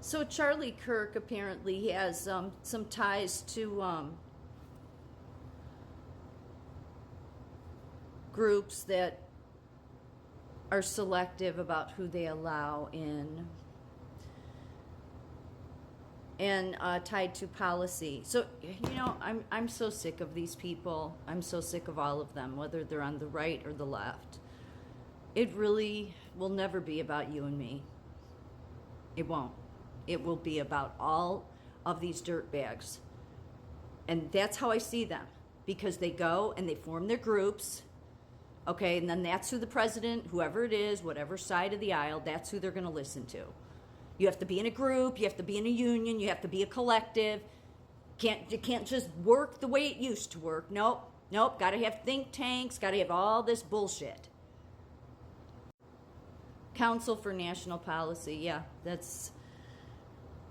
So Charlie Kirk apparently has some ties to groups that are selective about who they allow in, and tied to policy. So I'm so sick of these people. I'm so sick of all of them, whether they're on the right or the left. It really will never be about you and me. It won't. It will be about all of these dirtbags. And that's how I see them, because they go and they form their groups. Okay, and then that's who the president, whoever it is, whatever side of the aisle, that's who they're going to listen to. You have to be in a group, you have to be in a union, you have to be a collective. You can't just work the way it used to work. Nope. Got to have think tanks, got to have all this bullshit. Council for National Policy, yeah, that's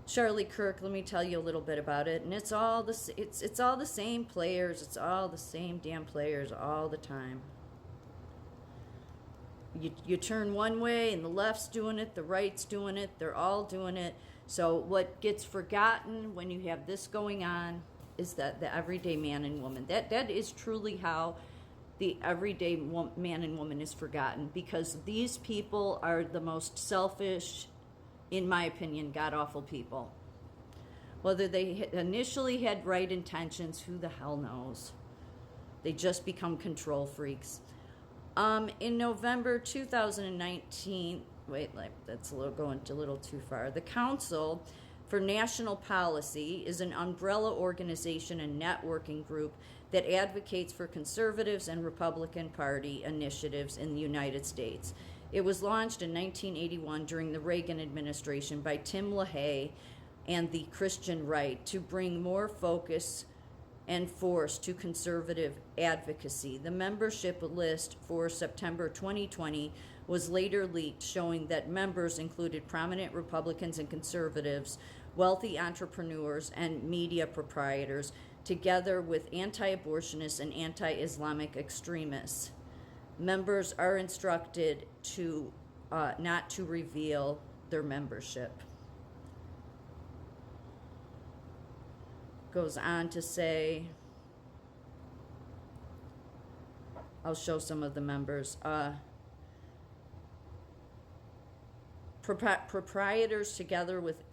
Charlie Kirk. Let me tell you a little bit about it, and it's all the same players. It's all the same damn players all the time. You turn one way and the left's doing it, the right's doing it, they're all doing it. So what gets forgotten when you have this going on is that the everyday man and woman, that is truly how the everyday man and woman is forgotten, because these people are the most selfish, in my opinion, god-awful people. Whether they initially had right intentions, who the hell knows? They just become control freaks. In November 2019, that's going a little too far. The Council for National Policy is an umbrella organization and networking group that advocates for conservatives and Republican Party initiatives in the United States. It was launched in 1981 during the Reagan administration by Tim LaHaye and the Christian Right to bring more focus and force to conservative advocacy. The membership list for September 2020 was later leaked, showing that members included prominent Republicans and conservatives, wealthy entrepreneurs, and media proprietors, together with anti-abortionists and anti-Islamic extremists. Members are instructed to not to reveal their membership. Goes on to say, I'll show some of the members. Proprietors together with,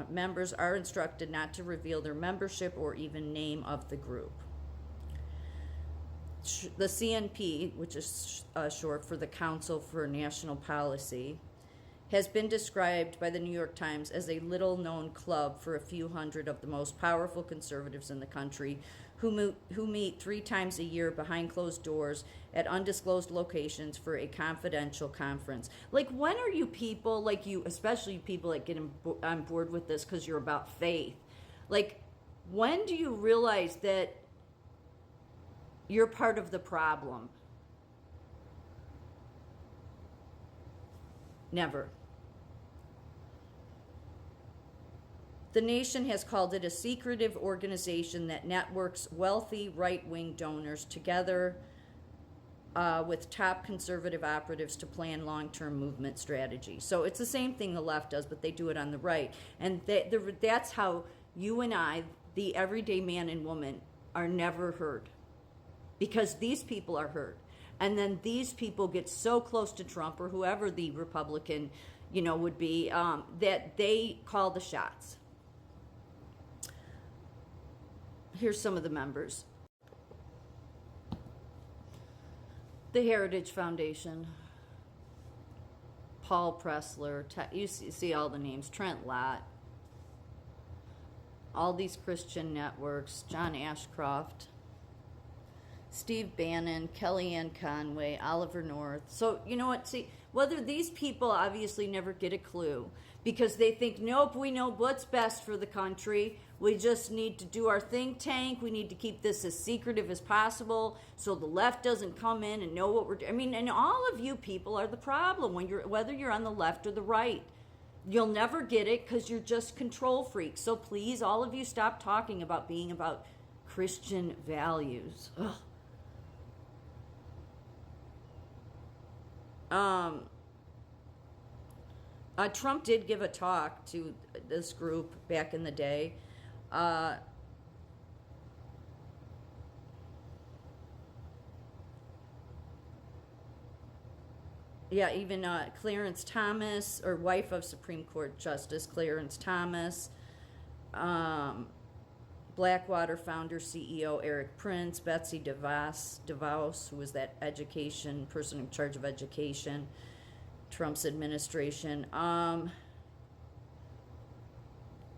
members are instructed not to reveal their membership or even name of the group. The CNP, which is short for the Council for National Policy, has been described by the New York Times as a little-known club for a few hundred of the most powerful conservatives in the country who meet 3 times a year behind closed doors at undisclosed locations for a confidential conference. Like, when are you people, like you, especially people that get on board with this because you're about faith, like, when do you realize that you're part of the problem? Never. The Nation has called it a secretive organization that networks wealthy right-wing donors together with top conservative operatives to plan long-term movement strategy. So it's the same thing the left does, but they do it on the right. And that's how you and I, the everyday man and woman, are never heard. Because these people are heard. And then these people get so close to Trump or whoever the Republican, would be, that they call the shots. Here's some of the members. The Heritage Foundation, Paul Pressler, you see all the names, Trent Lott, all these Christian networks, John Ashcroft, Steve Bannon, Kellyanne Conway, Oliver North. So, you know what? See, whether these people obviously never get a clue because they think, nope, we know what's best for the country. We just need to do our think tank. We need to keep this as secretive as possible so the left doesn't come in and know what we're doing. And all of you people are the problem whether you're on the left or the right. You'll never get it because you're just control freaks. So please, all of you, stop talking about being about Christian values. Ugh. Trump did give a talk to this group back in the day. Yeah, even Clarence Thomas, or wife of Supreme Court Justice Clarence Thomas, Blackwater founder CEO Eric Prince, Betsy DeVos, who was that education person in charge of education, Trump's administration.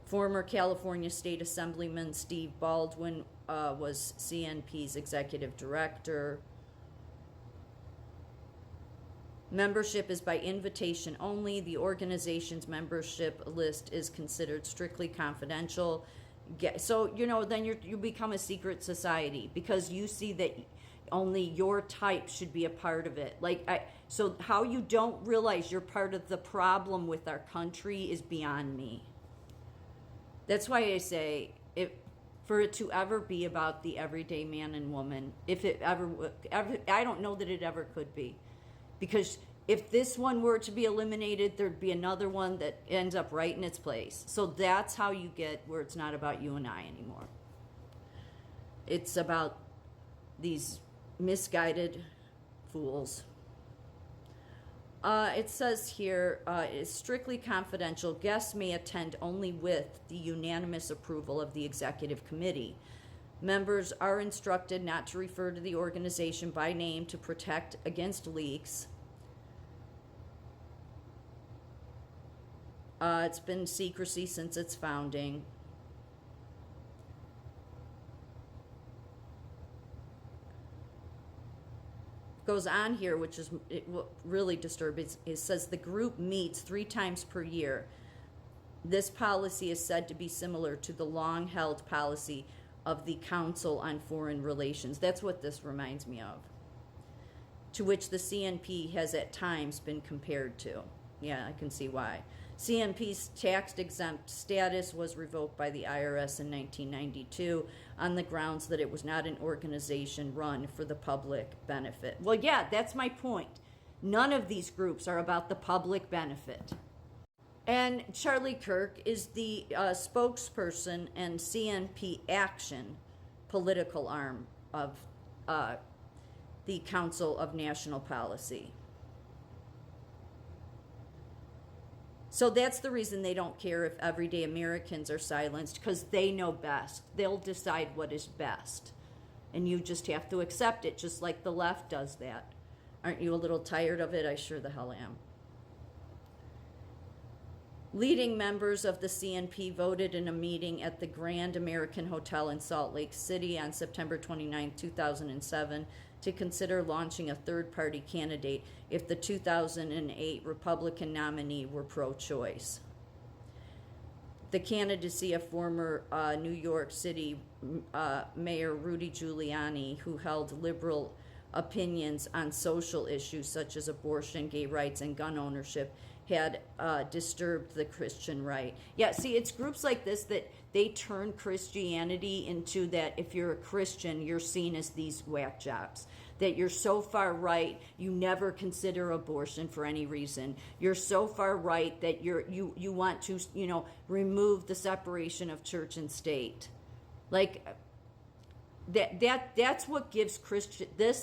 Former California State Assemblyman Steve Baldwin was CNP's executive director. Membership is by invitation only. The organization's membership list is considered strictly confidential. So, then you become a secret society because you see that only your type should be a part of it. So how you don't realize you're part of the problem with our country is beyond me. That's why I say, for it to ever be about the everyday man and woman, if it ever, I don't know that it ever could be. Because if this one were to be eliminated, there'd be another one that ends up right in its place. So that's how you get where it's not about you and I anymore. It's about these misguided fools. It says here, it's strictly confidential. Guests may attend only with the unanimous approval of the executive committee. Members are instructed not to refer to the organization by name to protect against leaks. It's been secrecy since its founding. Goes on here, which is really disturbing. It says the group meets 3 times per year. This policy is said to be similar to the long-held policy of the Council on Foreign Relations. That's what this reminds me of. To which the CNP has at times been compared to. Yeah, I can see why. CNP's tax-exempt status was revoked by the IRS in 1992 on the grounds that it was not an organization run for the public benefit. Well, yeah, that's my point. None of these groups are about the public benefit. And Charlie Kirk is the spokesperson and CNP Action political arm of the Council of National Policy. So that's the reason they don't care if everyday Americans are silenced, because they know best. They'll decide what is best. And you just have to accept it, just like the left does that. Aren't you a little tired of it? I sure the hell am. Leading members of the CNP voted in a meeting at the Grand American Hotel in Salt Lake City on September 29, 2007, to consider launching a third-party candidate if the 2008 Republican nominee were pro-choice. The candidacy of former New York City Mayor Rudy Giuliani, who held liberal opinions on social issues such as abortion, gay rights, and gun ownership, had disturbed the Christian right. Yeah, see, it's groups like this that they turn Christianity into that if you're a Christian, you're seen as these whack jobs. That you're so far right, you never consider abortion for any reason. You're so far right that you want to, remove the separation of church and state. Like that's what gives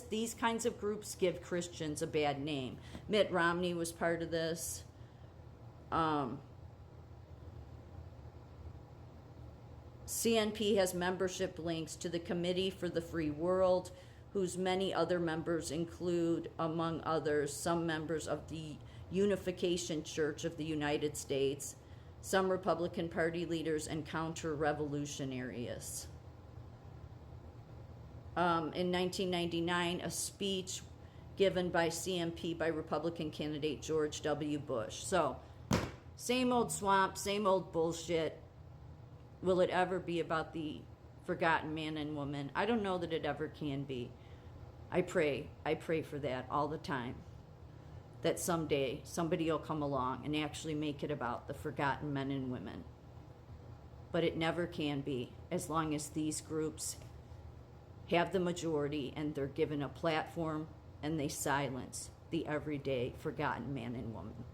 these kinds of groups give Christians a bad name. Mitt Romney was part of this. CNP has membership links to the Committee for the Free World, whose many other members include, among others, some members of the Unification Church of the United States, some Republican Party leaders, and counter-revolutionaries. In 1999, a speech given by CNP by Republican candidate George W. Bush. So, same old swamp, same old bullshit. Will it ever be about the forgotten man and woman? I don't know that it ever can be. I pray for that all the time. That someday somebody will come along and actually make it about the forgotten men and women. But it never can be, as long as these groups have the majority and they're given a platform and they silence the everyday forgotten man and woman.